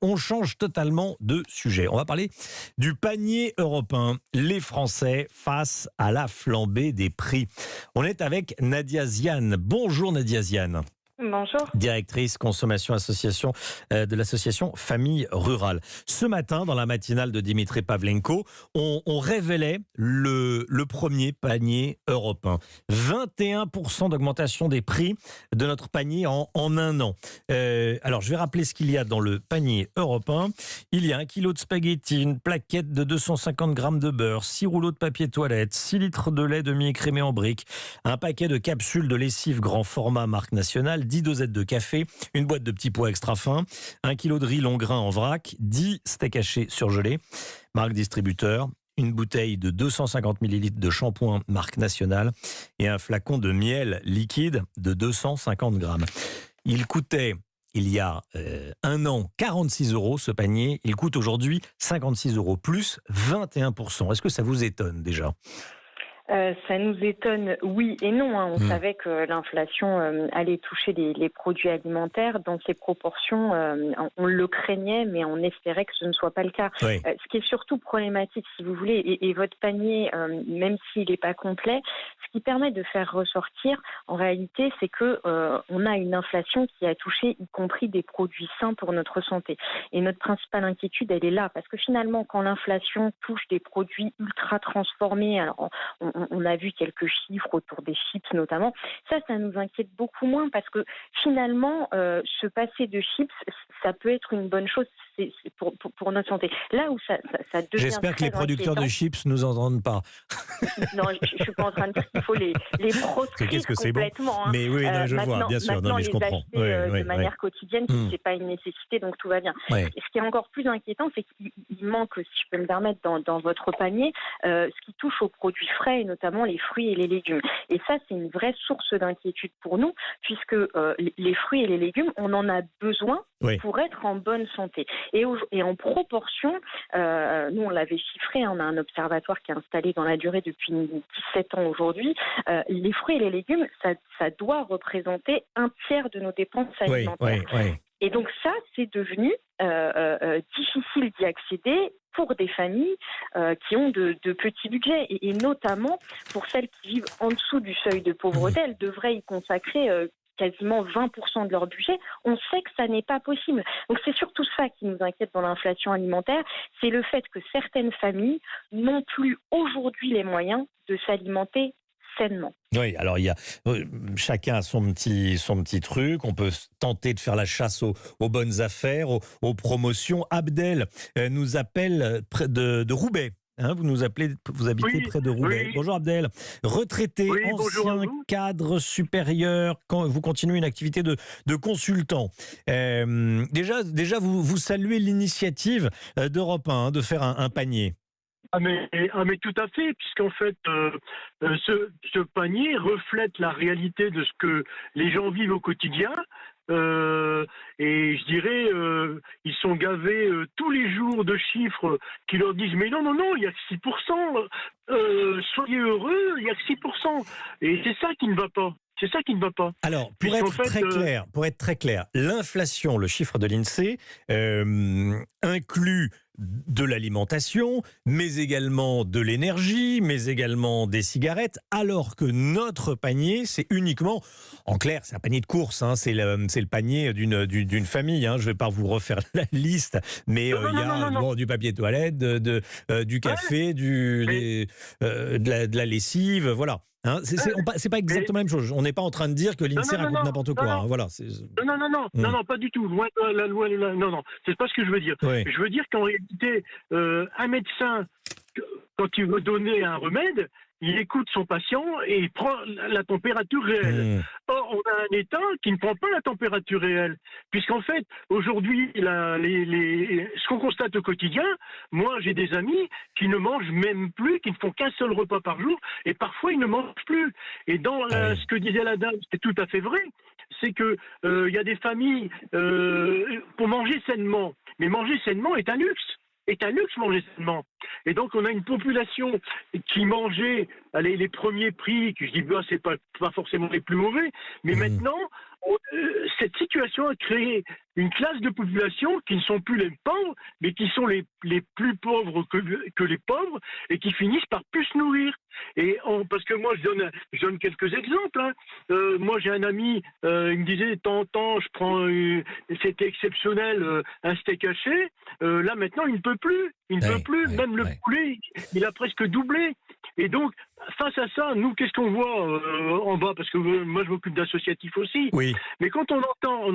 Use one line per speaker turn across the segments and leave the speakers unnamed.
on change totalement de sujet. On va parler du panier européen. Les Français face à la flambée des prix. On est avec Nadia Ziane. Bonjour Nadia Ziane.
Bonjour.
Directrice consommation association de l'association Famille Rurale. Ce matin, dans la matinale de Dimitri Pavlenko, on révélait le premier panier européen. 21% d'augmentation des prix de notre panier en un an. Alors, je vais rappeler ce qu'il y a dans le panier européen. Il y a 1 kilo de spaghettis, une plaquette de 250 grammes de beurre, 6 rouleaux de papier toilette, 6 litres de lait demi-écrémé en briques, un paquet de capsules de lessive grand format marque nationale, 10 dosettes de café, une boîte de petits pois extra fins, 1 kilo de riz long grain en vrac, 10 steaks hachés surgelés, marque distributeur, une bouteille de 250 ml de shampoing marque nationale et un flacon de miel liquide de 250 grammes. Il coûtait, il y a un an, 46 € ce panier. Il coûte aujourd'hui 56 € plus 21%. Est-ce que ça vous étonne déjà ?
Ça nous étonne, oui et non. On savait que l'inflation allait toucher les produits alimentaires. Dans ces proportions, on le craignait, mais on espérait que ce ne soit pas le cas.
Oui.
Ce qui est surtout problématique, si vous voulez, et votre panier, même s'il n'est pas complet, ce qui permet de faire ressortir, en réalité, c'est que on a une inflation qui a touché y compris des produits sains pour notre santé. Et notre principale inquiétude, elle est là, parce que finalement, quand l'inflation touche des produits ultra transformés, alors on a vu quelques chiffres autour des chips notamment. Ça nous inquiète beaucoup moins parce que finalement, se passer de chips, ça peut être une bonne chose pour notre santé. Là où ça devient
J'espère que les producteurs de chips ne nous entendent pas.
Non, je ne suis pas en train de dire qu'il faut les proscrire
Qu'est-ce que c'est bon.
complètement.
Mais oui, non, je vois, bien sûr. Non, mais je comprends.
Maintenant, de manière quotidienne, ce n'est pas une nécessité, donc tout va bien.
Oui.
Et ce qui est encore plus inquiétant, c'est qu'il manque, si je peux me permettre, dans votre panier, ce qui touche aux produits frais, et notamment les fruits et les légumes. Et ça, c'est une vraie source d'inquiétude pour nous, puisque les fruits et les légumes, on en a besoin pour être en bonne santé. Et en proportion, nous on l'avait chiffré, on a un observatoire qui est installé dans la durée depuis 17 ans aujourd'hui, les fruits et les légumes, ça doit représenter 1/3 de nos dépenses alimentaires.
Oui.
Et donc ça, c'est devenu difficile d'y accéder pour des familles qui ont de petits budgets, et notamment pour celles qui vivent en dessous du seuil de pauvreté, elles devraient y consacrer quasiment 20% de leur budget. On sait que ça n'est pas possible. Donc c'est surtout ça qui nous inquiète dans l'inflation alimentaire, c'est le fait que certaines familles n'ont plus aujourd'hui les moyens de s'alimenter sainement.
Oui, alors il y a chacun a son petit truc. On peut tenter de faire la chasse aux bonnes affaires, aux promotions. Abdel nous appelle près de Roubaix. Vous habitez près de Roubaix.
Oui.
Bonjour Abdel, retraité, ancien cadre supérieur, quand vous continuez une activité de consultant. Déjà vous saluez l'initiative d'Europe 1 de faire un panier.
Ah mais tout à fait, puisqu'en fait, ce panier reflète la réalité de ce que les gens vivent au quotidien. Et je dirais, ils sont gavés tous les jours de chiffres qui leur disent mais non, il y a que 6%, soyez heureux, il y a que 6%. Et c'est ça qui ne va pas. C'est ça qui ne va pas.
Alors, pour être très clair, l'inflation, le chiffre de l'INSEE, inclut de l'alimentation, mais également de l'énergie, mais également des cigarettes, alors que notre panier, c'est uniquement, en clair, c'est un panier de courses, c'est le panier d'une famille. Je ne vais pas vous refaire la liste, mais il y a du papier toilette, du café, de la lessive, voilà. C'est pas exactement la même chose. On n'est pas en train de dire que l'INSEE raconte n'importe quoi. Voilà.
Non, pas du tout. Loin de la loi, non. C'est pas ce que je veux dire.
Oui.
Je veux dire qu'en réalité, un médecin, quand il veut donner un remède, il écoute son patient et il prend la température réelle. Or, on a un État qui ne prend pas la température réelle. Puisqu'en fait, aujourd'hui, ce qu'on constate au quotidien, moi j'ai des amis qui ne mangent même plus, qui ne font qu'un seul repas par jour, et parfois ils ne mangent plus. Et dans ce que disait la dame, c'est tout à fait vrai, c'est que y a des familles pour manger sainement. Mais manger sainement est un luxe. Manger sainement. Et donc, on a une population qui mangeait les premiers prix, que je dis, bah, c'est pas forcément les plus mauvais, mais maintenant, cette situation a créé une classe de population qui ne sont plus les pauvres, mais qui sont les plus pauvres que les pauvres, et qui finissent par plus se nourrir. Parce que moi, je donne quelques exemples. Hein. Moi, j'ai un ami, il me disait, de temps en temps, je prends, c'était exceptionnel, un steak haché. Là, maintenant, il ne peut plus. Il ne peut plus. Même le poulet, il a presque doublé. Et donc, face à ça, nous, qu'est-ce qu'on voit en bas? Parce que moi, je m'occupe d'associatifs aussi.
Oui.
Mais quand on entend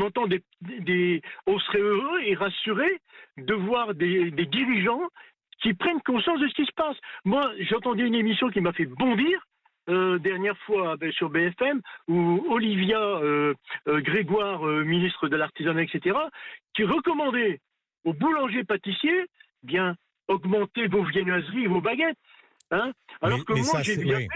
on serait heureux et rassuré de voir des dirigeants qui prennent conscience de ce qui se passe. Moi, j'ai entendu une émission qui m'a fait bondir, dernière fois sur BFM, où Olivia Grégoire, ministre de l'Artisanat, etc., qui recommandait aux boulangers-pâtissiers, bien, augmenter vos viennoiseries et vos baguettes. Hein, alors que moi, j'ai bien fait.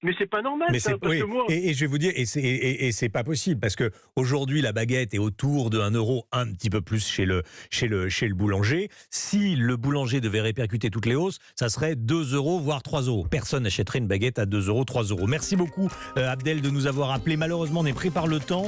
Mais c'est pas normal,
mais
ça, parce que moi...
et je vais vous dire, et c'est pas possible, parce que aujourd'hui la baguette est autour de 1 euro, un petit peu plus chez le boulanger. Si le boulanger devait répercuter toutes les hausses, ça serait 2 euros, voire 3 euros. Personne n'achèterait une baguette à 2 euros, 3 euros. Merci beaucoup, Abdel, de nous avoir appelés. Malheureusement, on est pris par le temps.